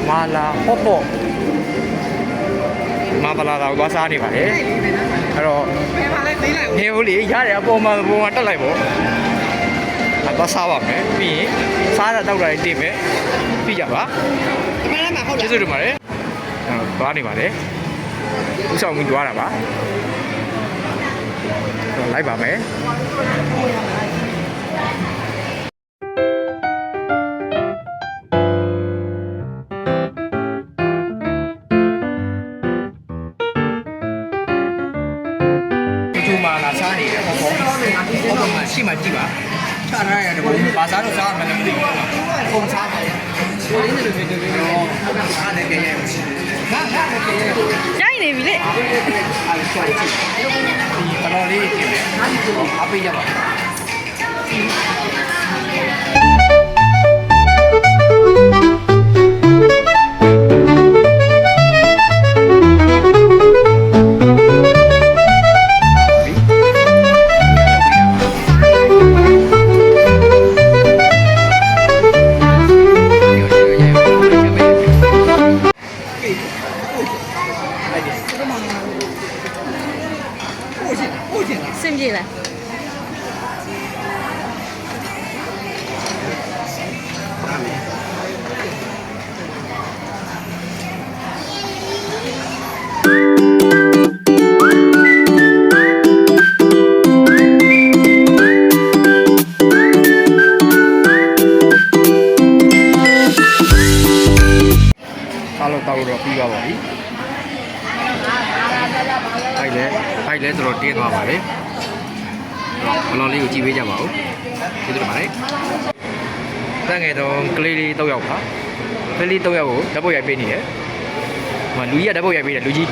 မာလာဟော့ပေါ့မာပလာတော့သွားစားနေပါလေအဲ့တော့နေဦးလေရတယ်အပေါ်မှာတက်လိုက်ပေါ့သွားစားပါမယ်ပြီးရင်စားတာတောက်တာတင်မယ်ပြီးကြပါကျေးဇူးတင်ပါတယ်သွားနေပါတယ်ဥဆောင်ပြီးသွားတာပါလိုက်ပါမယ်မာလာစားနေတယ်ပေါ့မှာရှိမှကြည့်ပါချထားရတယ်ဘာစားလို့စားမှလည်းမသိဘူးပုံစားတယ်ကိုရင်းနေလို့ဖြစ်တယ်တော့အားလည်းကြည့်ရအောင်ကြိုက်နေပြီလေဒီဘလော်လေးကြည့်မယ်အပေးရပါ信不信嘞？စားလို့တောက်တော့ပြီးပါပါပြီဖိုက်လဲဆိုတော့တင်းသွားပါလေဘလော်လေးကိုကြည့်ပေးကြပါဦးကျေးဇူးတင်ပါတယ်တန်းငယ်တော့ကလေးလေး3ယောက်ပါကလေးလေး3ယောက်ကိုဓာတ်ပုတ်ရိုက်ပေးနေတယ်လူကြီးကဓာတ်ပုတ်ရိုက်ပေးတယ်လူကြီး